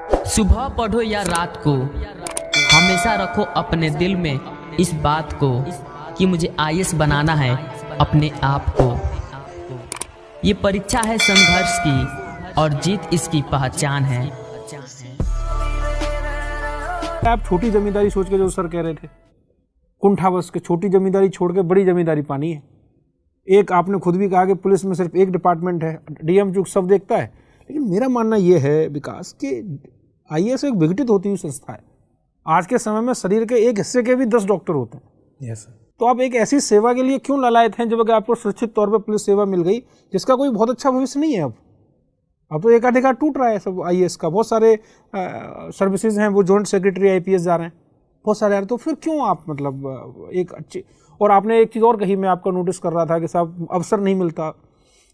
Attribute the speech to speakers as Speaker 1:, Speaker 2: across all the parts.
Speaker 1: सुबह पढ़ो या रात को, हमेशा रखो अपने दिल में इस बात को कि मुझे आईएएस बनाना है अपने आप को। ये परीक्षा है संघर्ष की और जीत इसकी पहचान है।
Speaker 2: आप छोटी जमींदारी सोच के जो सर कह रहे थे, कुंठावश के छोटी जमींदारी छोड़ के बड़ी जमींदारी पानी है। एक आपने खुद भी कहा कि पुलिस में सिर्फ एक डिपार्टमेंट है, डीएम चूक सब देखता है। लेकिन मेरा मानना यह है विकास कि आईएएस एक विघटित होती हुई संस्था है। आज के समय में शरीर के एक हिस्से के भी 10 डॉक्टर होते हैं।
Speaker 3: Yes sir.
Speaker 2: तो आप एक ऐसी सेवा के लिए क्यों ललायत हैं जब आपको सुरक्षित तौर पर पुलिस सेवा मिल गई जिसका कोई बहुत अच्छा भविष्य नहीं है? अब तो एकाधिकार टूट रहा है सब आईएएस का। बहुत सारे सर्विसेज हैं, वो जॉइंट सेक्रेटरी आईपीएस जा रहे हैं, बहुत सारे। तो फिर क्यों आप मतलब एक अच्छी, और आपने एक चीज़ और कही, मैं आपका नोटिस कर रहा था कि साहब अवसर नहीं मिलता।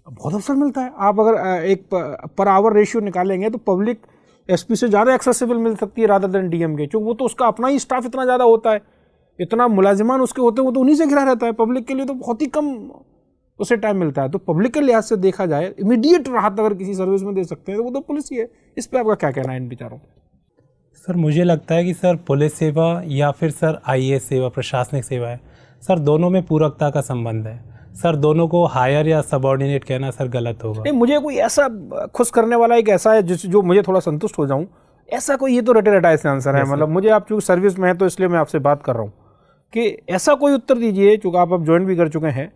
Speaker 2: बहुत अवसर मिलता है। आप अगर एक पर आवर रेशियो निकालेंगे तो पब्लिक एसपी से ज़्यादा एक्सेसिबल मिल सकती है रादर देन डीएम के, क्योंकि वो तो उसका अपना ही स्टाफ इतना ज़्यादा होता है, इतना मुलाजिमान उसके होते हैं, वो तो उन्हीं से घिरा रहता है। पब्लिक के लिए तो बहुत ही कम उसे टाइम मिलता है। तो पब्लिक के लिहाज से देखा जाए इमीडिएट राहत अगर किसी सर्विस में दे सकते हैं तो वो तो पुलिस ही है। इस पर आपका क्या कहना है इन विचारों पर?
Speaker 3: सर मुझे लगता है कि सर पुलिस सेवा या फिर सर आईएएस सेवा, प्रशासनिक सेवा है सर, दोनों में पूरकता का संबंध है सर। दोनों को हायर या सबऑर्डिनेट कहना सर गलत होगा।
Speaker 2: नहीं, मुझे कोई ऐसा खुश करने वाला एक ऐसा है जो मुझे थोड़ा संतुष्ट हो जाऊं, ऐसा कोई ये तो रटे रटाए से आंसर है। मतलब मुझे, आप चूँकि सर्विस में है तो इसलिए मैं आपसे बात कर रहा हूँ कि ऐसा कोई उत्तर दीजिए, चूँकि आप अब ज्वाइन भी कर चुके हैं,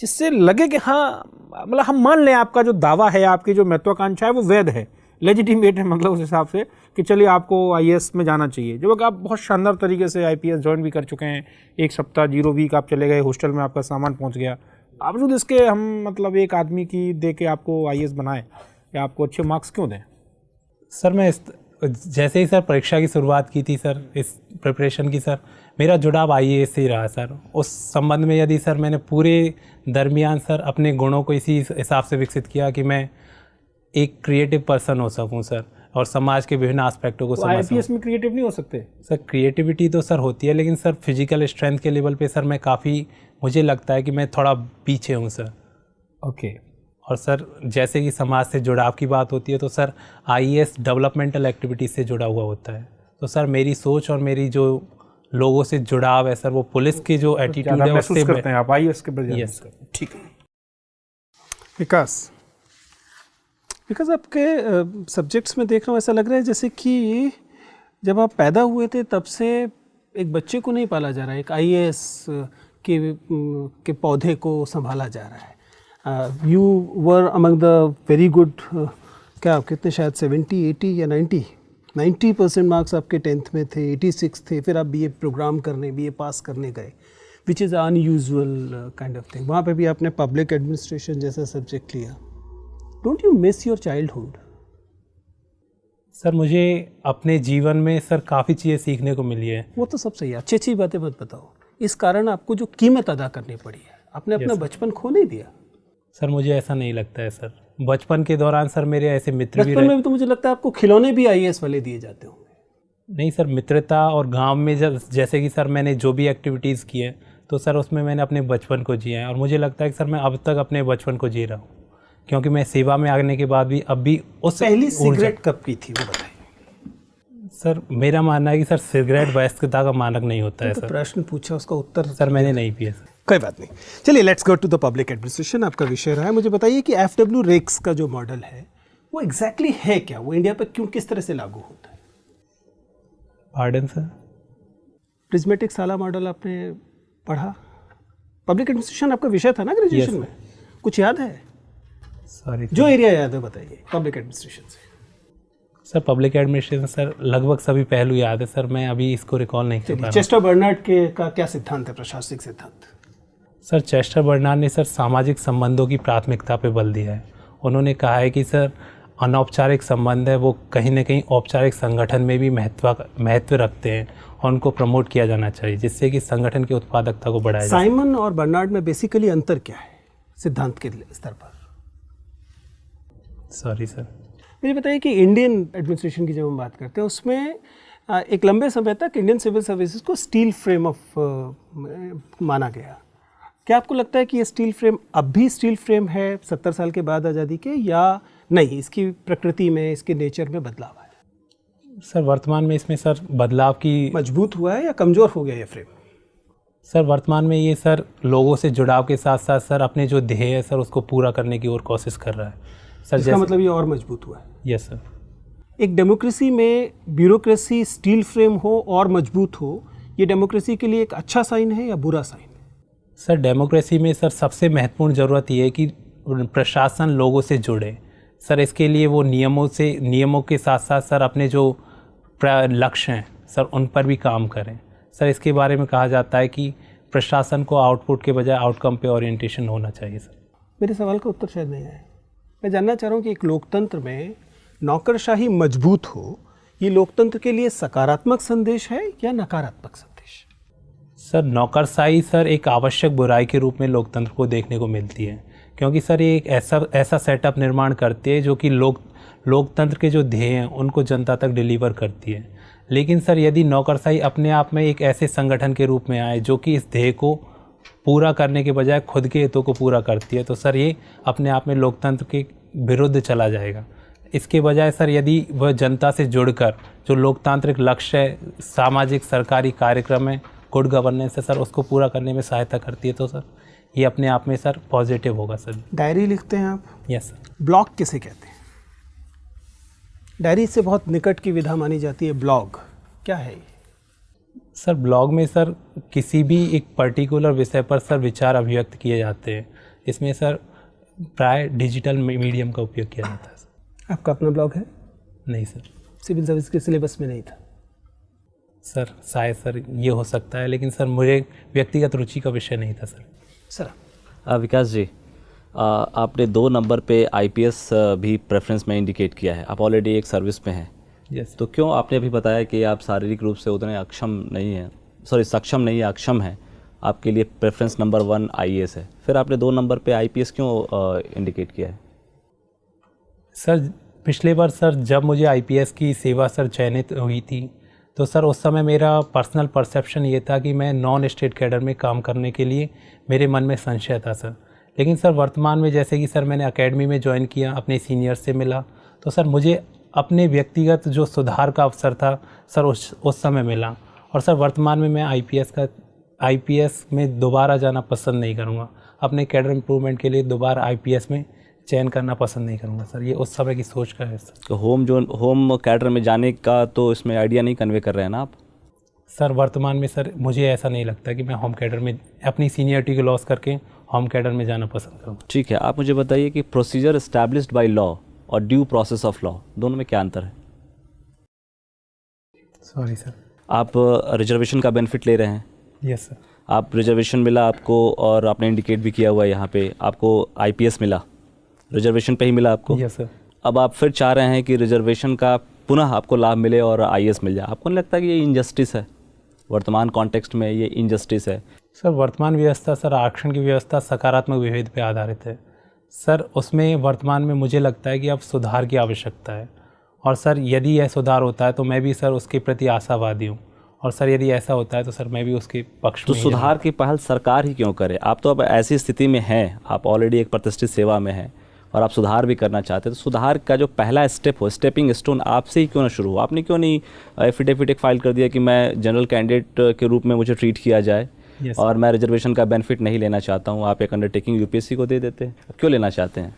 Speaker 2: जिससे लगे कि हाँ, मतलब हम मान लें आपका जो दावा है, आपकी जो महत्वाकांक्षा है वो वैध है, लेजिटिमेट है, मतलब उस हिसाब से कि चलिए आपको आईएएस में जाना चाहिए। जब आप बहुत शानदार तरीके से आईपीएस ज्वाइन भी कर चुके हैं, 1 सप्ताह 0 वीक आप चले गए, हॉस्टल में आपका सामान पहुंच गया, बावजूद इसके हम मतलब एक आदमी की दे के आपको आईएएस बनाए या आपको अच्छे मार्क्स क्यों दें?
Speaker 3: सर मैं जैसे ही सर परीक्षा की शुरुआत की थी सर, इस प्रिपरेशन की सर, मेरा जुड़ाव आईएएस से ही रहा सर। उस संबंध में यदि सर मैंने पूरे दरमियान सर अपने गुणों को इसी हिसाब से विकसित किया कि मैं एक क्रिएटिव पर्सन हो सकूं सर, और समाज के विभिन्न एस्पेक्टों को समझ सकूं।
Speaker 2: आईपीएस में क्रिएटिव नहीं हो सकते
Speaker 3: सर? क्रिएटिविटी तो सर होती है, लेकिन सर फिजिकल स्ट्रेंथ के लेवल पे सर मैं काफ़ी, मुझे लगता है कि मैं थोड़ा पीछे हूँ सर।
Speaker 2: ओके।
Speaker 3: और सर जैसे कि समाज से जुड़ाव की बात होती है तो सर आईएएस डेवलपमेंटल एक्टिविटीज से जुड़ा हुआ होता है। तो सर मेरी सोच और मेरी जो लोगों से जुड़ाव है सर, वो पुलिस की जो एटीट्यूड है उससे
Speaker 2: करते हैं आप आईएएस के बजाय।
Speaker 3: Yes sir.
Speaker 2: ठीक है विकास, आपके सब्जेक्ट्स में देख रहा हूँ, ऐसा लग रहा है जैसे कि जब आप पैदा हुए थे तब से एक बच्चे को नहीं पाला जा रहा है, एक आईएएस के पौधे को संभाला जा रहा है। You were among the very good, क्या कितने, शायद 70, 80 या 90% मार्क्स आपके 10th में थे, 86 थे। फिर आप बीए प्रोग्राम करने, बीए पास करने गए, which is unusual kind of thing. वहाँ पे भी आपने पब्लिक एडमिनिस्ट्रेशन जैसा सब्जेक्ट लिया। Don't you miss your childhood?
Speaker 3: Sir मुझे अपने जीवन में सर काफ़ी चीज़ें सीखने को मिली है।
Speaker 2: वो तो सब सही है, अच्छी अच्छी बातें मत बताओ। इस कारण आपको जो कीमत अदा करनी पड़ी है, आपने अपना बचपन खो नहीं दिया।
Speaker 3: सर मुझे ऐसा नहीं लगता है सर। बचपन के दौरान सर मेरे ऐसे मित्र भी
Speaker 2: बचपन में भी तो मुझे लगता है आपको खिलौने भी आईएएस वाले दिए जाते होंगे।
Speaker 3: नहीं सर, मित्रता और गांव में जैसे कि सर मैंने जो भी एक्टिविटीज़ की है तो सर उसमें मैंने अपने बचपन को जिया है, और मुझे लगता है कि सर मैं अब तक अपने बचपन को जी रहा हूँ, क्योंकि मैं सेवा में आने के बाद भी अब भी उस
Speaker 2: पहली सिगरेट कब पी थी वो बताइए?
Speaker 3: सर मेरा मानना है कि सर सिगरेट वयस्कता का मानक नहीं होता है।
Speaker 2: तो
Speaker 3: सर
Speaker 2: प्रश्न पूछा, उसका उत्तर
Speaker 3: सर मैंने नहीं पिया सर।
Speaker 2: कोई बात नहीं, चलिए let's go to the public administration. आपका विषय रहा है। मुझे बताइए कि एफडब्ल्यू रेक्स का जो मॉडल है वो एग्जैक्टली है क्या, वो इंडिया पर क्यों, किस तरह से लागू होता है?
Speaker 3: Pardon sir?
Speaker 2: प्रिज्मेटिक साला मॉडल आपने पढ़ा? पब्लिक एडमिनिस्ट्रेशन आपका विषय था ना ग्रेजुएशन में? कुछ याद है?
Speaker 3: सॉरी,
Speaker 2: जो एरिया याद है बताइए पब्लिक एडमिनिस्ट्रेशन से।
Speaker 3: सर पब्लिक एडमिनिस्ट्रेशन सर लगभग सभी पहलू याद है सर, मैं अभी इसको रिकॉल नहीं कर पा रहा।
Speaker 2: चेस्टर बर्नार्ड के का क्या सिद्धांत है, प्रशासनिक सिद्धांत?
Speaker 3: सर चेस्टर बर्नार्ड ने सर सामाजिक संबंधों की प्राथमिकता पे बल दिया है। उन्होंने कहा है कि सर अनौपचारिक संबंध है वो कहीं ना कहीं औपचारिक संगठन में भी महत्व रखते हैं और उनको प्रमोट किया जाना चाहिए, जिससे कि संगठन की उत्पादकता को बढ़ाया जाए।
Speaker 2: साइमन और बर्नार्ड में बेसिकली अंतर क्या है सिद्धांत के स्तर पर?
Speaker 3: Sorry sir.
Speaker 2: मुझे बताइए कि इंडियन एडमिनिस्ट्रेशन की जब हम बात करते हैं उसमें एक लंबे समय तक इंडियन सिविल सर्विसेज को स्टील फ्रेम ऑफ माना गया। क्या आपको लगता है कि ये स्टील फ्रेम अब भी स्टील फ्रेम है 70 साल के बाद आज़ादी के, या नहीं इसकी प्रकृति में, इसके नेचर में बदलाव है?
Speaker 3: सर वर्तमान में इसमें सर बदलाव की
Speaker 4: मजबूत हुआ है या कमज़ोर हो गया ये फ्रेम?
Speaker 3: सर वर्तमान में ये सर लोगों से जुड़ाव के साथ साथ सर अपने जो ध्येय है सर उसको पूरा करने की और कोशिश कर रहा है सर।
Speaker 4: इसका मतलब ये और मजबूत हुआ है।
Speaker 3: Yes sir.
Speaker 4: एक डेमोक्रेसी में ब्यूरोक्रेसी स्टील फ्रेम हो और मजबूत हो, ये डेमोक्रेसी के लिए एक अच्छा साइन है या बुरा साइन है?
Speaker 3: सर डेमोक्रेसी में सर सबसे महत्वपूर्ण ज़रूरत ये है कि प्रशासन लोगों से जुड़े सर। इसके लिए वो नियमों के साथ साथ सर अपने जो लक्ष्य हैं सर उन पर भी काम करें सर। इसके बारे में कहा जाता है कि प्रशासन को आउटपुट के बजाय आउटकम पे ओरिएंटेशन होना चाहिए सर।
Speaker 4: मेरे सवाल का उत्तर शायद नहीं आया। मैं जानना चाह रहा हूँ कि एक लोकतंत्र में नौकरशाही मजबूत हो, ये लोकतंत्र के लिए सकारात्मक संदेश है या नकारात्मक संदेश?
Speaker 3: सर नौकरशाही सर एक आवश्यक बुराई के रूप में लोकतंत्र को देखने को मिलती है, क्योंकि सर ये एक ऐसा सेटअप निर्माण करती है जो कि लोकतंत्र के जो ध्येय हैं उनको जनता तक डिलीवर करती है। लेकिन सर यदि नौकरशाही अपने आप में एक ऐसे संगठन के रूप में आए जो कि इस ध्येय को पूरा करने के बजाय खुद के हितों को पूरा करती है, तो सर ये अपने आप में लोकतंत्र के विरुद्ध चला जाएगा। इसके बजाय सर यदि वह जनता से जुड़कर जो लोकतांत्रिक लक्ष्य है, सामाजिक सरकारी कार्यक्रम है, गुड गवर्नेंस है सर, उसको पूरा करने में सहायता करती है, तो सर ये अपने आप में सर पॉजिटिव होगा सर।
Speaker 4: डायरी लिखते हैं आप?
Speaker 3: Yes sir.
Speaker 4: ब्लॉग किसे कहते हैं? डायरी से बहुत निकट की विधा मानी जाती है, ब्लॉग क्या है ये?
Speaker 3: सर ब्लॉग में सर किसी भी एक पर्टिकुलर विषय पर सर विचार अभिव्यक्त किए जाते हैं। इसमें सर प्राय डिजिटल मीडियम का उपयोग किया जाता है सर।
Speaker 4: आपका अपना ब्लॉग है?
Speaker 3: नहीं सर।
Speaker 4: सिविल सर्विस के सिलेबस में नहीं था?
Speaker 3: सर शायद सर ये हो सकता है, लेकिन सर मुझे व्यक्तिगत रुचि का विषय नहीं था सर।
Speaker 4: सर
Speaker 5: विकास जी, आपने 2 नंबर पे आईपीएस भी प्रेफरेंस में इंडिकेट किया है। आप ऑलरेडी एक सर्विस में हैं।
Speaker 3: यस।
Speaker 5: तो क्यों आपने अभी बताया कि आप शारीरिक रूप से उतने सक्षम नहीं है, अक्षम हैं, आपके लिए प्रेफरेंस नंबर 1 आईएएस है, फिर आपने 2 नंबर पे आईपीएस क्यों इंडिकेट किया है?
Speaker 3: सर पिछले बार सर जब मुझे आईपीएस की सेवा सर चयनित हुई थी, तो सर उस समय मेरा पर्सनल परसेप्शन ये था कि मैं नॉन स्टेट कैडर में काम करने के लिए मेरे मन में संशय था सर। लेकिन सर वर्तमान में जैसे कि सर मैंने एकेडमी में ज्वाइन किया, अपने सीनियर से मिला, तो सर मुझे अपने व्यक्तिगत जो सुधार का अवसर था सर उस समय मिला। और सर वर्तमान में मैं आईपीएस में दोबारा जाना पसंद नहीं करूँगा। अपने कैडर इम्प्रूवमेंट के लिए दोबारा आईपीएस में चयन करना पसंद नहीं करूँगा सर। ये उस समय की सोच का है सर।
Speaker 5: तो होम कैडर में जाने का तो इसमें आइडिया नहीं कन्वे कर रहे हैं ना आप?
Speaker 3: सर वर्तमान में सर मुझे ऐसा नहीं लगता कि मैं होम कैडर में अपनी सीनियरिटी को लॉस करके होम कैडर में जाना पसंद करूँगा।
Speaker 5: ठीक है, आप मुझे बताइए कि प्रोसीजर एस्टैब्लिश्ड बाय लॉ और ड्यू प्रोसेस ऑफ लॉ, दोनों में क्या अंतर है?
Speaker 3: Sorry sir.
Speaker 5: आप रिजर्वेशन का बेनिफिट ले रहे हैं।
Speaker 3: Yes sir.
Speaker 5: आप रिजर्वेशन मिला आपको, और आपने इंडिकेट भी किया हुआ है यहाँ पे, आपको आईपीएस मिला, रिजर्वेशन पे ही मिला आपको।
Speaker 3: Yes sir.
Speaker 5: अब आप फिर चाह रहे हैं कि रिजर्वेशन का पुनः आपको लाभ मिले और आईएएस मिल जाए। आपको नहीं लगता कि ये इनजस्टिस है? वर्तमान कॉन्टेक्स्ट में ये इनजस्टिस है।
Speaker 3: सर वर्तमान व्यवस्था सर आरक्षण की व्यवस्था सकारात्मक विभेद पे आधारित है सर। उसमें वर्तमान में मुझे लगता है कि अब सुधार की आवश्यकता है, और सर यदि यह सुधार होता है तो मैं भी सर उसके प्रति आशावादी हूँ, और सर यदि ऐसा होता है तो सर मैं भी उसके पक्ष में।
Speaker 5: तो सुधार की पहल सरकार ही क्यों करे? आप तो अब ऐसी स्थिति में हैं, आप ऑलरेडी एक प्रतिष्ठित सेवा में हैं और आप सुधार भी करना चाहते हैं, तो सुधार का जो पहला स्टेप हो, स्टेपिंग स्टोन, आपसे ही क्यों ना शुरू हो? आपने क्यों नहीं एफिडेविट फाइल कर दिया कि मैं जनरल कैंडिडेट के रूप में मुझे ट्रीट किया जाए और मैं रिजर्वेशन का बेनिफिट नहीं लेना चाहता हूँ? आप एक अंडरटेकिंग यूपीएससी को दे देते हैं, क्यों लेना चाहते हैं?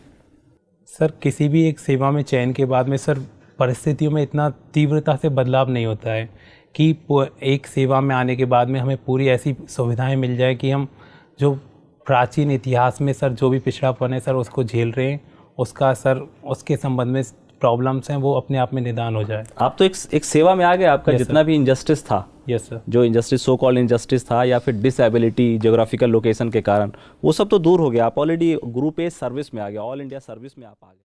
Speaker 3: सर किसी भी एक सेवा में चयन के बाद में सर परिस्थितियों में इतना तीव्रता से बदलाव नहीं होता है कि एक सेवा में आने के बाद में हमें पूरी ऐसी सुविधाएं मिल जाए कि हम जो प्राचीन इतिहास में सर जो भी पिछड़ापन है सर उसको झेल रहे हैं, उसका सर उसके संबंध में प्रॉब्लम्स हैं वो अपने आप में निदान हो जाए।
Speaker 5: आप तो एक सेवा में आ गए, आपका जितना भी इनजस्टिस था,
Speaker 3: यस सर,
Speaker 5: जो इनजस्टिस सो कॉल्ड इनजस्टिस था या फिर डिसेबिलिटी ज्योग्राफिकल लोकेशन के कारण, वो सब तो दूर हो गया। आप ऑलरेडी ग्रुप ए सर्विस में आ गए, ऑल इंडिया सर्विस में आप आ गए।